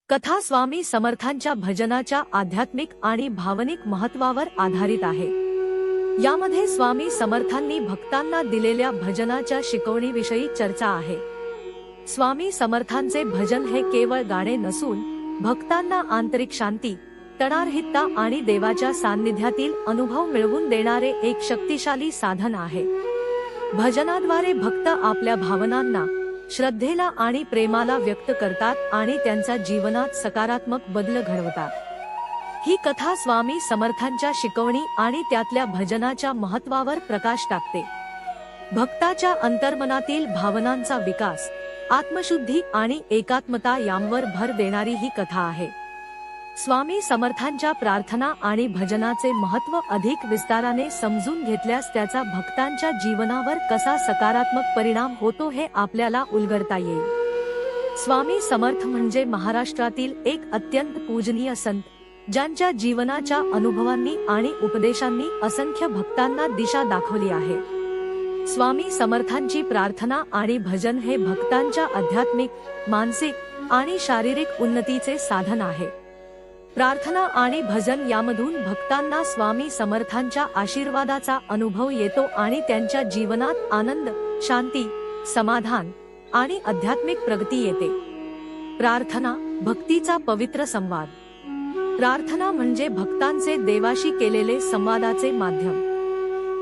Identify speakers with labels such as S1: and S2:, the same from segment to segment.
S1: कथा स्वामी समर्थांच्या भजनाच्या आध्यात्मिक आणि भावनिक महत्त्वावर आधारित आहे। यामध्ये स्वामी समर्थांनी भक्तांना दिलेल्या भजनाच्या शिकवणीविषयी चर्चा आहे। स्वामी समर्थांचे भजन हे केवळ गाणे नसून भक्तांना आंतरिक शांती, तणारहितता आणि देवाच्या सान्निध्यातील अनुभव मिळवून देणारे एक शक्तिशाली साधन आहे। भजनाद्वारे भक्त आपल्या भावनांना, श्रद्धेला आणि प्रेमाला व्यक्त करतात आणि त्यांच्या जीवनात सकारात्मक बदल घडवतात। ही कथा स्वामी समर्थांच्या शिकवणी आणि त्यातल्या भजनाच्या महत्त्वावर प्रकाश टाकते। भक्ताच्या अंतर्मनातील भावनांचा विकास, आत्मशुद्धी आणि एकात्मता यांवर भर देणारी ही कथा आहे। स्वामी समर्थांच्या प्रार्थना आणि भजनाचे महत्त्व अधिक विस्ताराने समजून घेतल्यास त्याचा भक्तांच्या जीवनावर कसा सकारात्मक परिणाम होतो हे आपल्याला उलगडता येईल। स्वामी समर्थ म्हणजे महाराष्ट्रातील एक अत्यंत पूजनीय संत, ज्यांच्या जीवनाच्या अनुभवांनी आणि उपदेशांनी असंख्य भक्तांना दिशा दाखवली आहे। स्वामी समर्थांची प्रार्थना आणि भजन हे भक्तांच्या आध्यात्मिक, मानसिक आणि शारीरिक उन्नतीचे साधन आहे। प्रार्थना आणि भजन यामधून भक्तांना स्वामी समर्थांच्या आशीर्वादाचा अनुभव येतो आणि त्यांच्या जीवनात आनंद, शांती, समाधान आणि आध्यात्मिक प्रगती येते। प्रार्थना, भक्तीचा पवित्र संवाद। प्रार्थना म्हणजे भक्तांचे देवाशी केलेले संवादाचे माध्यम।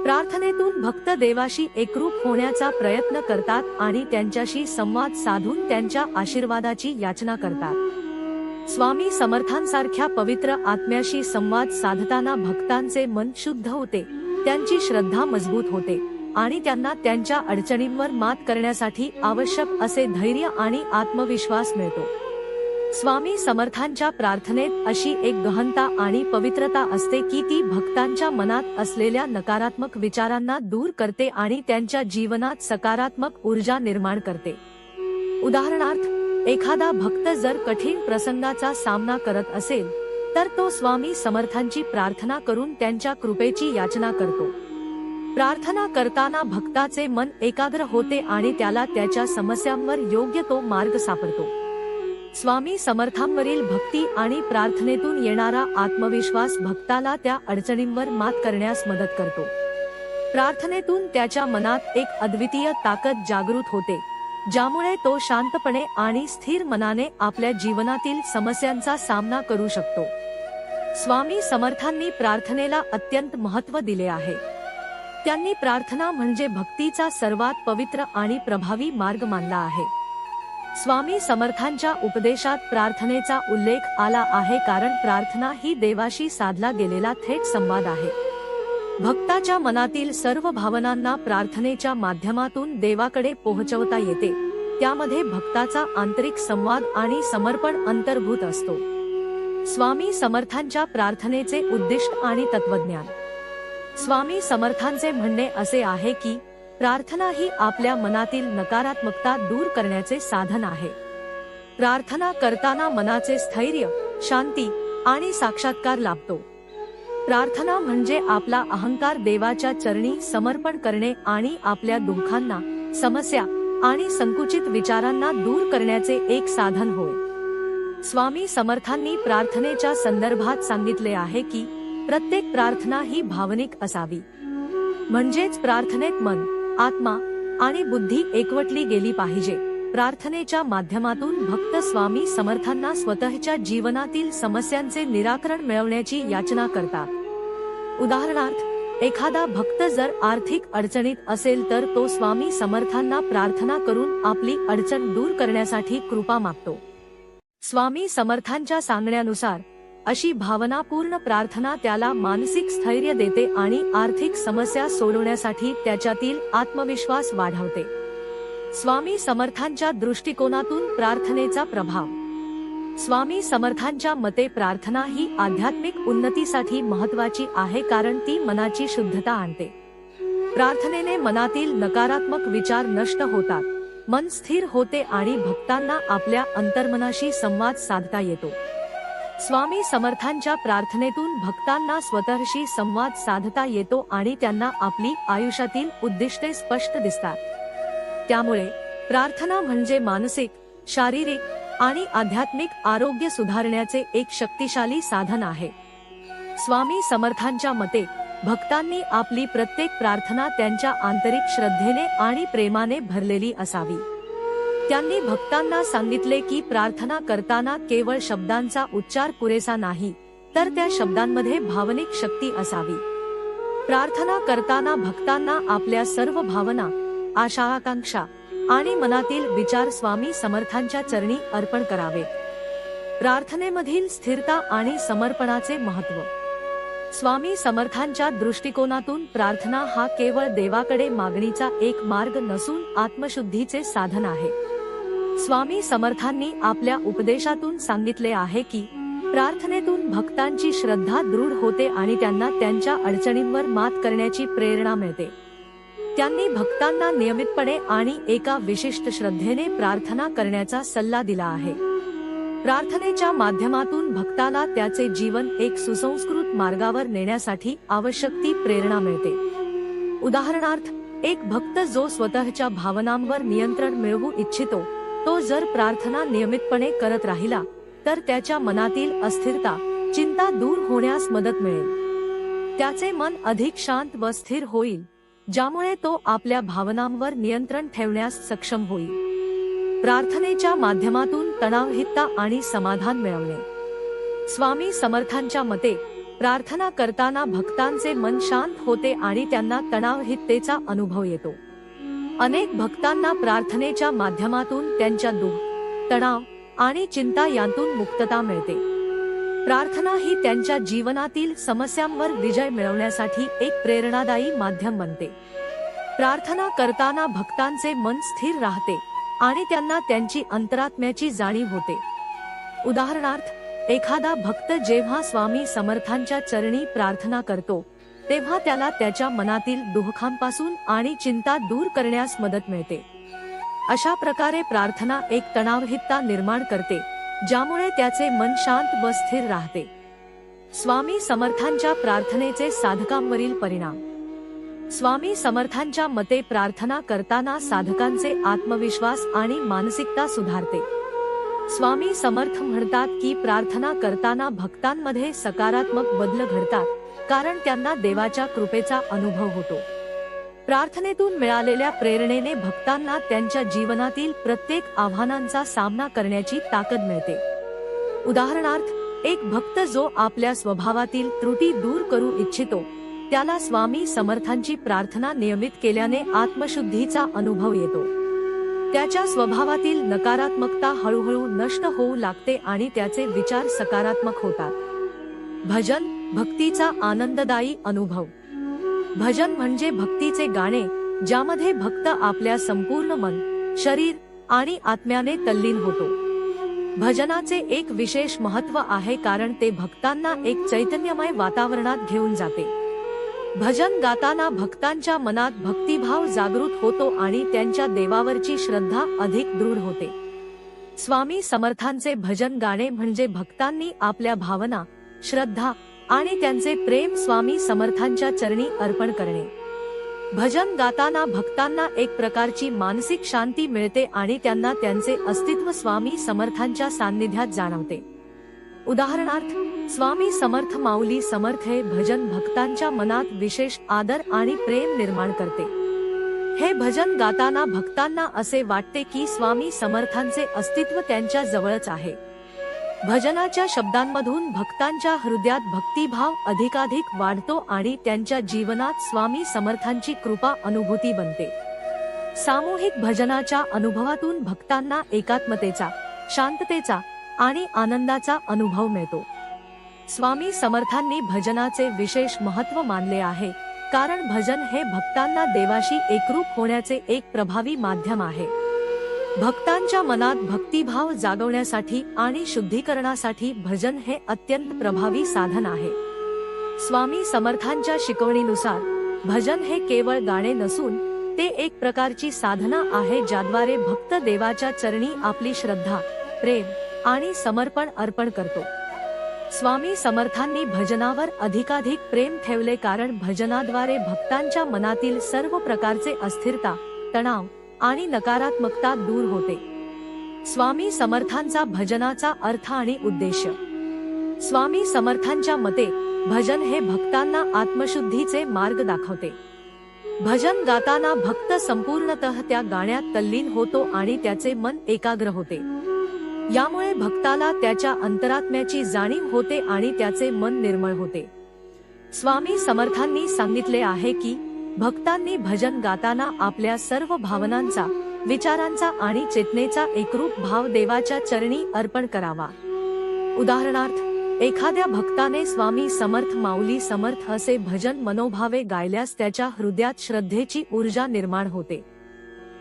S1: प्रार्थनेतून भक्त देवाशी एकरूप होण्याचा प्रयत्न करतात आणि त्यांच्याशी संवाद साधून त्यांच्या आशीर्वादाची याचना करतात। स्वामी समर्थांसारख्या पवित्र आत्म्याशी संवाद साधताना भक्तांचे मन शुद्ध होते, त्यांची श्रद्धा मजबूत होते आणि त्यांना त्यांच्या अडचणींवर मात करण्यासाठी आवश्यक असे धैर्य आणि आत्मविश्वास मिळतो। स्वामी समर्थांच्या प्रार्थनेत अशी एक गहनता आणि पवित्रता असते की ती भक्तांच्या मनात असलेल्या नकारात्मक विचारांना दूर करते आणि त्यांच्या जीवनात सकारात्मक ऊर्जा निर्माण करते। उदाहरणार्थ, एखादा भक्त जर कठीण प्रसंगाचा सामना करत असेल तर तो स्वामी समर्थांची प्रार्थना करून त्यांच्या कृपेची याचना करतो। प्रार्थना करताना भक्ताचे मन एकाग्र होते आणि त्याला त्याच्या समस्यांवर योग्य तो मार्ग सापडतो। स्वामी समर्थांवरील भक्ती आणि प्रार्थनेतून येणारा आत्मविश्वास भक्ताला त्या अडचणींवर मात करण्यास मदत करतो। प्रार्थनेतून त्याच्या मनात एक अद्वितीय ताकद जागृत होते, ज्यामुळे तो शांतपणे आणि स्थिर मनाने आपल्या जीवनातील समस्यांचा सामना करू शकतो। स्वामी समर्थांनी प्रार्थनेला अत्यंत महत्त्व दिले आहे। त्यांनी प्रार्थना म्हणजे भक्तीचा सर्वात पवित्र आणि प्रभावी मार्ग मानला आहे। स्वामी समर्थांच्या उपदेशात प्रार्थनेचा उल्लेख आला आहे कारण प्रार्थना ही देवाशी साधला गेलेला थेट संवाद आहे। भक्ताच्या मनातील सर्व भावनांना प्रार्थनेच्या माध्यमातून देवाकडे पोहोचवता येते, त्यामध्ये भक्ताचा आंतरिक संवाद आणि समर्पण अंतर्भूत असतो। स्वामी समर्थांच्या प्रार्थनेचे उद्दिष्ट आणि तत्वज्ञान। स्वामी समर्थांचे म्हणणे असे आहे की प्रार्थना ही आपल्या मनातील नकारात्मकता दूर करण्याचे साधन आहे। प्रार्थना करताना मनाचे स्थैर्य, शांती आणि साक्षात्कार लाभतो। प्रार्थना म्हणजे आपला अहंकार देवाच्या चरणी समर्पण करणे आणि आपल्या दुःखांना, समस्या आणि संकुचित विचारांना दूर करण्याचे एक साधन होय। स्वामी समर्थांनी प्रार्थनेच्या संदर्भात सांगितले आहे की प्रत्येक प्रार्थना ही भावनिक असावी, म्हणजेच प्रार्थनेत मन, आत्मा आणि बुद्धी एकवटली गेली पाहिजे। प्रार्थनेच्या माध्यमातून भक्त स्वामी समर्थांना स्वतःच्या जीवनातील समस्यांचे निराकरण मिळवण्याची याचना करतात। उदाहरणार्थ, एखादा भक्त जर आर्थिक अडचणीत असेल तर तो स्वामी समर्थांना प्रार्थना करून आपली अडचण दूर करण्यासाठी कृपा मागतो। स्वामी समर्थांच्या सांगण्यानुसार अशी भावनापूर्ण प्रार्थना त्याला मानसिक स्थैर्य देते आणि आर्थिक समस्या सोडवण्यासाठी त्याच्यातील आत्मविश्वास वाढवते। स्वामी समर्थांच्या दृष्टिकोनातून प्रार्थनेचा प्रभाव। स्वामी समर्थांच्या मते प्रार्थना ही आध्यात्मिक उन्नतीसाठी महत्त्वाची आहे कारण ती मनाची शुद्धता आणते। प्रार्थनेने मनातील नकारात्मक विचार नष्ट होतात, मन स्थिर होते आणि भक्तांना आपल्या अंतर्मनाशी संवाद साधता येतो। स्वामी समर्थांच्या प्रार्थनेतून भक्तांना स्वतःशी संवाद साधता येतो आणि त्यांना आपली आयुष्यातील उद्दिष्टे स्पष्ट दिसतात। त्यामुळे प्रार्थना म्हणजे मानसिक, शारीरिक आणि आध्यात्मिक आरोग्य सुधारण्याचे एक शक्तिशाली साधन आहे। स्वामी समर्थांच्या मते भक्तांनी आपली प्रत्येक प्रार्थना त्यांच्या आंतरिक श्रद्धेने आणि प्रेमाने भरलेली असावी। त्यांनी भक्तांना सांगितले की प्रार्थना करताना केवळ शब्दांचा उच्चार पुरेसा नाही, तर त्या शब्दांमध्ये भावनिक शक्ती असावी। प्रार्थना करताना भक्तांना आपल्या सर्व भावना, आशा, आकांक्षा आणि मनातील विचार स्वामी समर्थांच्या चरणी अर्पण करावेत। प्रार्थनेमधील स्थिरता आणि समर्पणाचे महत्त्व। स्वामी समर्थांच्या दृष्टिकोनातून प्रार्थना हा केवळ देवाकडे मागणीचा एक मार्ग नसून आत्मशुद्धीचे साधन आहे। स्वामी समर्थांनी आपल्या उपदेशातून सांगितले आहे की प्रार्थनेतून भक्तांची श्रद्धा दृढ होते आणि त्यांना त्यांच्या अडचणींवर मात करण्याची प्रेरणा मिळते। त्यांनी भक्तांना नियमितपणे आणि एका विशिष्ट श्रद्धेने प्रार्थना करण्याचा सल्ला दिला आहे। प्रार्थनेच्या माध्यमातून भक्ताला त्याचे जीवन एक सुसंस्कृत मार्गावर नेण्यासाठी आवश्यक ती प्रेरणा मिळते। उदाहरणार्थ, एक भक्त जो स्वतःच्या भावनांवर नियंत्रण मिळवू इच्छितो, तो जर प्रार्थना नियमितपणे करत राहिला तर त्याच्या मनातील अस्थिरता, चिंता दूर होण्यास मदत मिळेल। त्याचे मन अधिक शांत व स्थिर होईल, ज्यामुळे तो आपल्या भावनांवर नियंत्रण ठेवण्यास सक्षम होईल। प्रार्थनेच्या माध्यमातून तणावरहितता आणि समाधान मिळवणे। स्वामी समर्थांच्या मते प्रार्थना करताना भक्तांचे मन शांत होते आणि त्यांना तणावरहिततेचा अनुभव येतो। अनेक भक्तांना प्रार्थनेच्या माध्यमातून त्यांच्या दुःख, तणाव आणि चिंता यांतून मुक्तता मिळते। प्रार्थना ही त्यांच्या जीवनातील समस्यांवर विजय मिळवण्यासाठी एक प्रेरणादायी माध्यम बनते। प्रार्थना करताना भक्तांचे मन स्थिर राहते आणि त्यांना त्यांची अंतरात्म्याची जाणीव होते। उदाहरणार्थ, एखादा भक्त जेव्हा स्वामी समर्थांच्या चरणी प्रार्थना करतो, तेव्हा त्याला त्याच्या मनातील दुःखांपासून आणि चिंता दूर करण्यास मदत मिळते। अशा प्रकारे प्रार्थना एक तणावरहितता निर्माण करते, ज्यामुळे त्याचे मन शांत व स्थिर राहते। स्वामी समर्थांच्या प्रार्थनेचे साधकांवरील परिणाम। स्वामी समर्थांच्या मते प्रार्थना करताना साधकांचे आत्मविश्वास आणि मानसिकता सुधारते। स्वामी समर्थ म्हणतात की प्रार्थना करताना भक्तांमध्ये सकारात्मक बदल घडतात, कारण त्यांना देवाच्या कृपेचा अनुभव होतो। प्रार्थनेतून मिळालेल्या प्रेरणेने भक्तांना त्यांच्या जीवनातील प्रत्येक आव्हानांचा सामना करण्याची ताकद मिळते। उदाहरणार्थ, एक भक्त जो आपल्या स्वभावातील त्रुटी दूर करू इच्छितो, त्याला स्वामी समर्थांची प्रार्थना नियमित केल्याने आत्मशुद्धीचा अनुभव येतो। त्याच्या स्वभावातील नकारात्मकता हळूहळू नष्ट होऊ लागते आणि त्याचे विचार सकारात्मक होतात। भजन, भक्तीचा आनंददायी अनुभव। भजन म्हणजे भक्तीचे गाणे, ज्यामध्ये भक्त आपल्या संपूर्ण मन, शरीर आणि आत्म्याने तल्लीन होतो। भजनाचे एक विशेष महत्त्व आहे कारण ते भक्तांना एक चैतन्यमय वातावरणात घेऊन जाते। भजन गाताना भक्तांच्या मनात भक्तिभाव जागृत होतो आणि त्यांच्या देवावरची श्रद्धा अधिक दृढ होते। स्वामी समर्थांचे भजन गाणे म्हणजे भक्तांनी आपल्या भावना, श्रद्धा आणि त्यांचे प्रेम स्वामी समर्थांच्या चरणी अर्पण करणे। भजन गाताना भक्तांना एक प्रकारची मानसिक शांती मिळते आणि त्यांना त्यांचे अस्तित्व स्वामी समर्थांच्या सान्निध्यात जाणवते। उदाहरणार्थ, स्वामी समर्थ माऊली समर्थ हे भजन भक्तांच्या मनात विशेष आदर आणि प्रेम निर्माण करते। हे भजन गाताना भक्तांना असे वाटते की स्वामी समर्थांचे अस्तित्व त्यांच्या जवळच आहे। भजनाच्या शब्दांमधून भक्तांच्या हृदयात भक्तिभाव अधिकाधिक वाढतो आणि त्यांच्या जीवनात स्वामी समर्थांची कृपा अनुभूती बनते। सामूहिक भजनाच्या अनुभवातून भक्तांना एकात्मतेचा, शांततेचा आणि आनंदाचा अनुभव मिळतो। स्वामी समर्थांनी भजनाचे विशेष महत्त्व मानले आहे, कारण भजन हे भक्तांना देवाशी एकरूप होण्याचे एक प्रभावी माध्यम आहे। भक्तांच्या मनात भक्तिभाव जागवण्यासाठी आणि शुद्धीकरणासाठी भजन हे अत्यंत प्रभावी साधन आहे। स्वामी समर्थांच्या शिकवणीनुसार भजन हे केवळ गाणे नसून ते एक प्रकारची साधना आहे, ज्याद्वारे भक्त देवाच्या चरणी आपली श्रद्धा, प्रेम आणि समर्पण अर्पण करतो। स्वामी समर्थांनी भजनावर अधिकाधिक प्रेम ठेवले कारण भजनाद्वारे भक्तांच्या मनातील सर्व प्रकारचे अस्थिरता, तणाव आणि नकारात्मकता दूर होते। स्वामी समर्थांचा भजनाचा अर्थ आणि उद्देश. स्वामी समर्थांच्या मते भजन हे भक्तांना आत्मशुद्धीचे मार्ग दाखवते. भजन गाताना भक्त संपूर्णतः त्या गाण्यात तल्लीन होतो आणि त्याचे मन एकाग्र होते. यामुळे भक्ताला त्याच्या अंतरात्म्याची जाणीव होते आणि त्याचे मन निर्मळ होते. स्वामी समर्थांनी सांगितले आहे की भक्तांनी भजन गाताना आपल्या सर्व भावनांचा, विचारांचा आणि चेतनेचा एकरूप भाव देवाच्या चरणी अर्पण करावा. उदाहरणार्थ, एखाद्या भक्ताने स्वामी समर्थ माऊली समर्थ असे भजन मनोभावे गायल्यास त्याच्या हृदयात श्रद्धेची ऊर्जा निर्माण होते.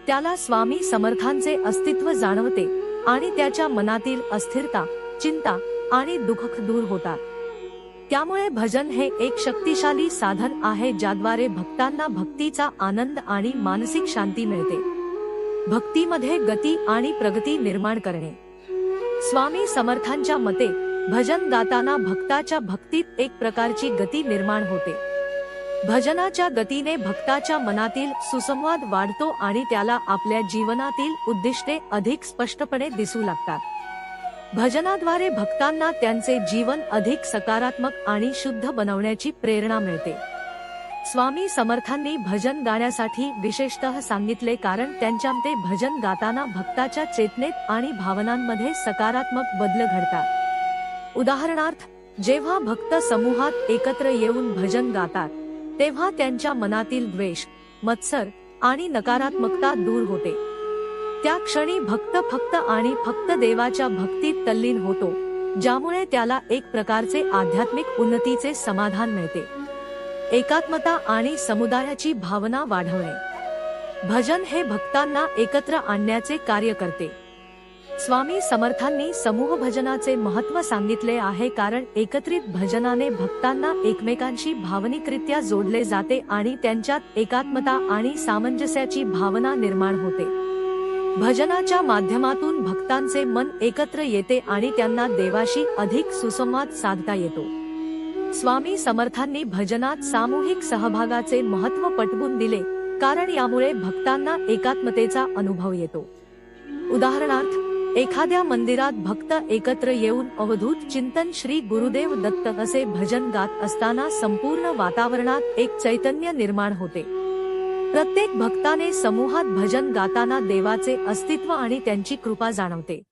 S1: त्याला स्वामी समर्थांचे अस्तित्व जाणवते आणि त्याच्या मनातील अस्थिरता, चिंता आणि दुःख दूर होतात. त्यामुळे भजन हे एक शक्तिशाली साधन आहे ज्याद्वारे भक्तांना भक्तीचा आनंद आणि मानसिक शांती मिळते. भक्तीमध्ये गती आणि प्रगती निर्माण करणे. स्वामी समर्थांच्या मते भजन गाताना भक्ताच्या भक्तीत एक प्रकारची गती निर्माण होते. भजनाच्या गतीने भक्ताच्या मनातील सुसंवाद वाढतो आणि त्याला आपल्या जीवनातील उद्दिष्टे अधिक स्पष्टपणे दिसू लागतात. भजनाद्वारे भक्तांना त्यांचे जीवन अधिक सकारात्मक आणि शुद्ध बनवण्याची प्रेरणा मिळते. स्वामी समर्थांनी भजन गाण्यासाठी विशेषतः सांगितले कारण त्यांच्या मते भजन गाताना भक्ताच्या चेतनेत आणि भावनांमध्ये सकारात्मक बदल घडतात. उदाहरणार्थ, जेव्हा भक्त समूहात एकत्र येऊन भजन गातात तेव्हा त्यांच्या मनातील द्वेष, मत्सर आणि नकारात्मकता दूर होते. त्या क्षणी भक्त फक्त आणि फक्त देवाच्या भक्तीत तल्लीन होतो, ज्यामुळे त्याला एक प्रकारचे आध्यात्मिक उन्नतीचे समाधान मिळते. एकात्मता आणि समुदायाची भावना वाढवणे. भजन हे भक्तांना एकत्र आणण्याचे कार्य करते. स्वामी समर्थांनी समूह भजनाचे महत्त्व सांगितले आहे कारण एकत्रित भजनाने भक्तांना एकमेकांशी भावनिकरित्या जोडले जाते आणि त्यांच्यात एकात्मता आणि सामंजस्याची भावना निर्माण होते. भजनाच्या माध्यमातून भक्तांचे मन एकत्र येते आणि त्यांना देवाशी अधिक सुसंवाद साधता येतो. स्वामी समर्थांनी भजनात सामूहिक सहभागाचे महत्त्व पटवून दिले कारण यामुळे भक्तांना एकात्मतेचा अनुभव येतो. उदाहरणार्थ, एखाद्या मंदिरात भक्त एकत्र येऊन अवधूत चिंतन श्री गुरुदेव दत्त असे भजन गात असताना संपूर्ण वातावरणात एक चैतन्य निर्माण होते. प्रत्येक भक्ताने समूहात भजन गाताना देवाचे अस्तित्व आणि त्यांची कृपा जाणवते.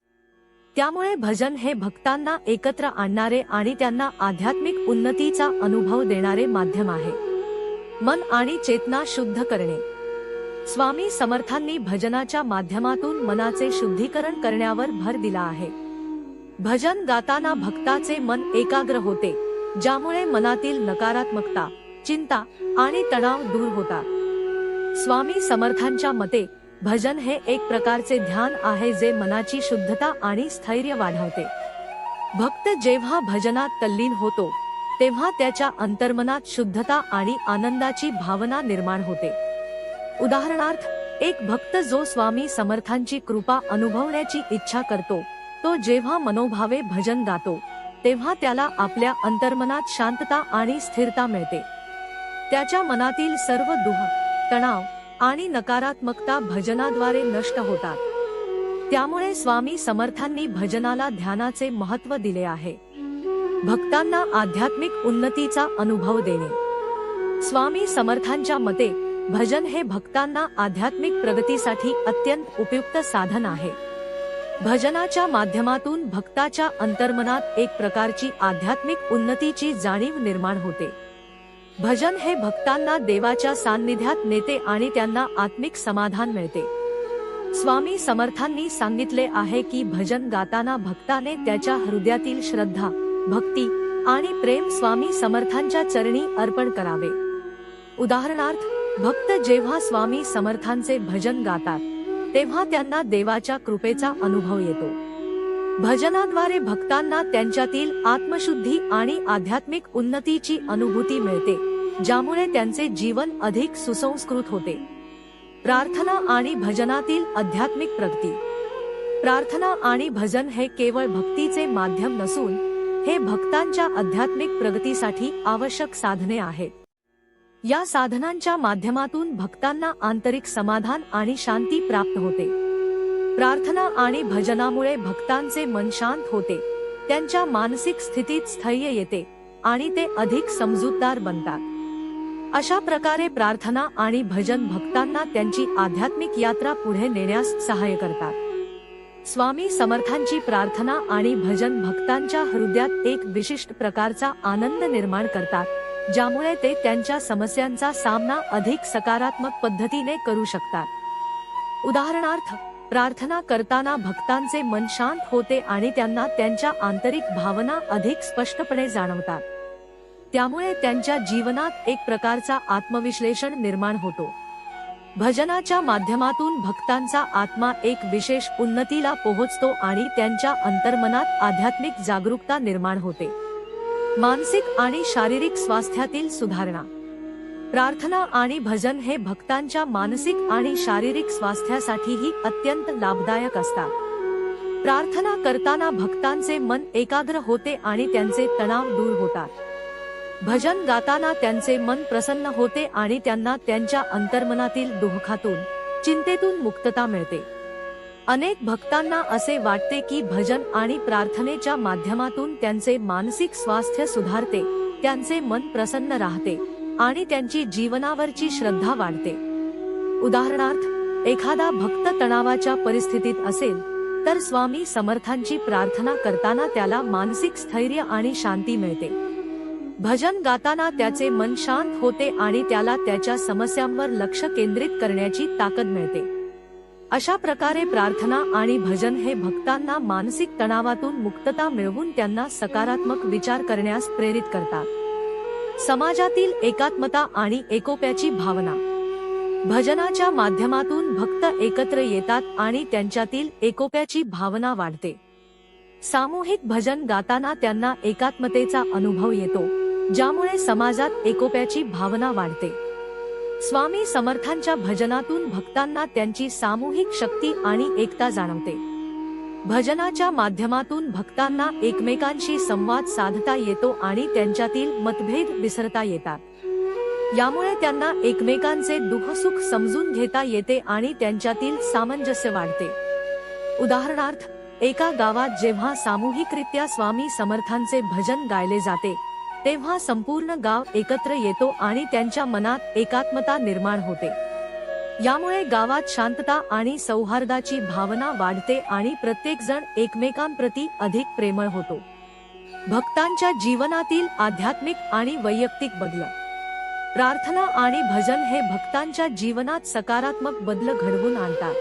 S1: त्यामुळे भजन हे भक्तांना एकत्र आणणारे आणि त्यांना आध्यात्मिक उन्नतीचा अनुभव देणारे माध्यम आहे. मन आणि चेतना शुद्ध करणे. स्वामी समर्थांनी भजनाच्या माध्यमातून मनाचे शुद्धीकरण करण्यावर भर दिला आहे. भजन गाताना भक्ताचे मन एकाग्र होते, ज्यामुळे मनातील नकारात्मकता, चिंता आणि तणाव दूर होतात. स्वामी समर्थांच्या मते भजन हे एक प्रकारचे ध्यान आहे जे मनाची शुद्धता आणि स्थैर्य वाढवते. भक्त जेव्हा भजनात तल्लीन होतो तेव्हा त्याच्या अंतर्मनात शुद्धता आणि आनंदाची भावना निर्माण होते. उदाहरणार्थ, एक भक्त जो स्वामी समर्थांची कृपा अनुभवण्याची इच्छा करतो, तो जेव्हा मनोभावे भजन गातो तेव्हा त्याला आपल्या अंतर्मनात शांतता आणि स्थिरता मिळते. त्याच्या मनातील सर्व दुःख, तणाव आणि नकारात्मकता भजनाद्वारे नष्ट होतात. त्यामुळे स्वामी समर्थांनी भजनाला ध्यानाचे महत्त्व दिले आहे. भक्तांना आध्यात्मिक उन्नतीचा अनुभव देणे. स्वामी समर्थांच्या मते भजन हे भक्तांना आध्यात्मिक प्रगतीसाठी अत्यंत उपयुक्त साधन आहे. भजनाच्या माध्यमातून भक्ताच्या अंतर्मनात एक प्रकारची आध्यात्मिक उन्नतीची जाणीव निर्माण होते. भजन हे भक्तांना देवाच्या सान्निध्यात नेते आणि त्यांना आत्मिक समाधान मिळते. स्वामी समर्थांनी सांगितले आहे की भजन गाताना भक्ताने त्याच्या हृदयातील श्रद्धा, भक्ती आणि प्रेम स्वामी समर्थांच्या चरणी अर्पण करावे. उदाहरणार्थ, भक्त जेव्हा स्वामी समर्थांचे भजन गातात तेव्हा त्यांना देवाच्या कृपेचा अनुभव येतो. भजनाद्वारे भक्तांना त्यांच्यातील आत्मशुद्धी आणि आध्यात्मिक उन्नतीची अनुभूती मिळते, ज्यामुळे त्यांचे जीवन अधिक सुसंस्कृत होते. प्रार्थना आणि भजनातील आध्यात्मिक प्रगती. प्रार्थना आणि भजन हे केवळ भक्तीचे माध्यम नसून हे भक्तांच्या आध्यात्मिक प्रगतीसाठी आवश्यक साधने आहेत. या साधनांच्या माध्यमातून भक्तांना आंतरिक समाधान आणि शांती प्राप्त होते. प्रार्थना आणि भजनामुळे भक्तांचे मन शांत होते, त्यांच्या मानसिक स्थितीत स्थैर्य येते आणि ते अधिक समजूतदार बनतात. अशा प्रकारे प्रार्थना आणि भजन भक्तांना त्यांची आध्यात्मिक यात्रा पुढे नेण्यास सहाय्य करतात. स्वामी समर्थांची प्रार्थना आणि भजन भक्तांच्या हृदयात एक विशिष्ट प्रकारचा आनंद निर्माण करतात, ज्यामुळे ते त्यांच्या समस्यांचा सामना अधिक सकारात्मक पद्धतीने करू शकतात. उदाहरणार्थ, प्रार्थना करताना भक्तांचे मन शांत होते आणि त्यांना त्यांच्या आंतरिक भावना अधिक स्पष्टपणे जाणवतात. त्यामुळे त्यांच्या जीवनात एक प्रकारचा आत्मविश्लेषण निर्माण होतो. भजनाच्या माध्यमातून भक्तांचा आत्मा एक विशेष उन्नतीला पोहोचतो आणि त्यांच्या अंतर्मनात आध्यात्मिक जागरूकता निर्माण होते. मानसिक आणि शारीरिक स्वास्थ्यातील सुधारणा. प्रार्थना आणि भजन हे भक्तांच्या मानसिक आणि शारीरिक स्वास्थ्यासाठीही अत्यंत लाभदायक असतात. प्रार्थना करताना भक्तांचे मन एकाग्र होते आणि त्यांचे तणाव दूर होतात. भजन गाताना त्यांचे मन प्रसन्न होते आणि त्यांना त्यांच्या अंतर्मनातील दुःखातून, चिंतेतून मुक्तता मिळते. अनेक भक्तांना असे वाटते की भजन आणि प्रार्थनेच्या माध्यमातून त्यांचे मानसिक स्वास्थ्य सुधारते, त्यांचे मन प्रसन्न राहते आणि त्यांची जीवनावरची श्रद्धा वाढते. उदाहरणार्थ, एखादा भक्त तणावाच्या परिस्थितीत असेल तर स्वामी समर्थांची प्रार्थना करताना त्याला मानसिक स्थैर्य आणि शांती मिळते. भजन गाताना त्याचे मन शांत होते आणि त्याला त्याच्या समस्यांवर लक्ष केंद्रित करण्याची ताकद मिळते. अशा प्रकारे प्रार्थना आणि भजन हे भक्तांना मानसिक तणावातून मुक्तता मिळवून त्यांना सकारात्मक विचार करण्यास प्रेरित करतात. समाजातील एकात्मता आणि एकोप्याची भावना. भजनाच्या माध्यमातून भक्त एकत्र येतात आणि त्यांच्यातील एकोप्याची भावना वाढते. सामूहिक भजन गाताना त्यांना एकात्मतेचा अनुभव येतो, ज्यामुळे समाजात एकोप्याची भावना वाढते. स्वामी समर्थांच्या भजनातून भक्तांना त्यांची सामूहिक शक्ती आणि एकता जाणवते. भजनाच्या माध्यमातून भक्तांना एकमेकांशी संवाद साधता येतो आणि त्यांच्यातील मतभेद विसरता येतात. यामुळे त्यांना एकमेकांचे दुःखसुख समजून घेता येते आणि त्यांच्यातील सामंजस्य वाढते. उदाहरणार्थ, एका गावात जेव्हा सामूहिकरित्या स्वामी समर्थांचे भजन गायले जाते, तेव्हा संपूर्ण गाव एकत्र येतो आणि त्यांच्या मनात एकात्मता निर्माण होते. यामुळे गावात शांतता आणि सौहार्दाची भावना वाढते आणि प्रत्येकजण एकमेकांप्रती अधिक प्रेमळ होतो. भक्तांच्या जीवनातील आध्यात्मिक आणि वैयक्तिक बदल. प्रार्थना आणि भजन हे भक्तांच्या जीवनात सकारात्मक बदल घडवून आणतात.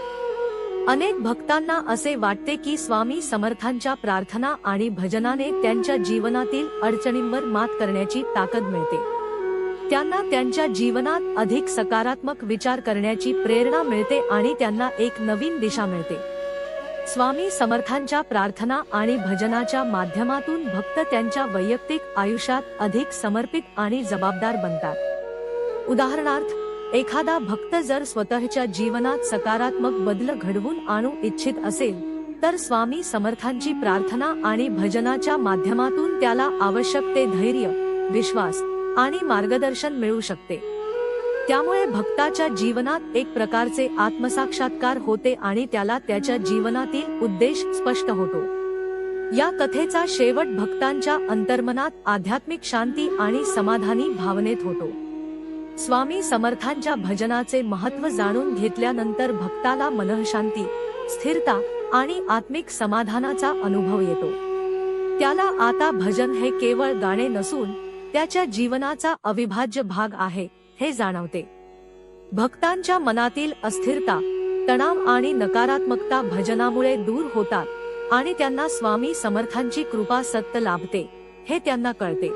S1: अनेक भक्तांना असे वाटते की स्वामी समर्थांच्या प्रार्थना आणि भजनाने त्यांच्या जीवनातील अडचणींवर मात करण्याची ताकद मिळते. त्यांना त्यांच्या जीवनात अधिक सकारात्मक विचार करण्याची प्रेरणा मिळते आणि त्यांना एक नवीन दिशा मिळते. स्वामी समर्थांच्या प्रार्थना आणि भजनाच्या माध्यमातून भक्त त्यांच्या वैयक्तिक आयुष्यात अधिक समर्पित आणि जबाबदार बनतात. उदाहरणार्थ, एखादा भक्त जर स्वतःच्या जीवनात सकारात्मक बदल घडवून आणू इच्छित असेल तर स्वामी समर्थांची प्रार्थना आणि भजनाच्या माध्यमातून त्याला आवश्यक ते धैर्य, विश्वास आणि मार्गदर्शन मिळू शकते. त्यामुळे भक्ताच्या जीवनात एक प्रकारचे आत्मसाक्षात्कार होते आणि त्याला त्याच्या जीवनातील उद्देश स्पष्ट होतो. या कथेचा शेवट भक्तांच्या अंतर्मनात आध्यात्मिक शांती आणि समाधानी भावनेत होतो. स्वामी समर्थांच्या भजनाचे महत्त्व जाणून घेतल्यानंतर भक्ताला मनःशांती, स्थिरता आणि आत्मिक समाधानाचा अनुभव येतो. त्याला आता भजन हे केवळ गाणे नसून त्याच्या जीवनाचा अविभाज्य भाग आहे हे जाणवते. भक्तांच्या मनातील अस्थिरता, तणाव आणि नकारात्मकता भजनामुळे दूर होतात आणि त्यांना स्वामी समर्थांची कृपा सत्य लाभते हे त्यांना कळते.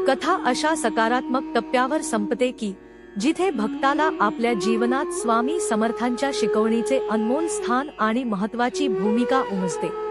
S1: कथा अशा सकारात्मक टप्प्यावर संपते की जिथे भक्ताला आपल्या जीवनात स्वामी समर्थांच्या शिकवणीचे अनमोल स्थान आणि महत्त्वाची भूमिका उमजते.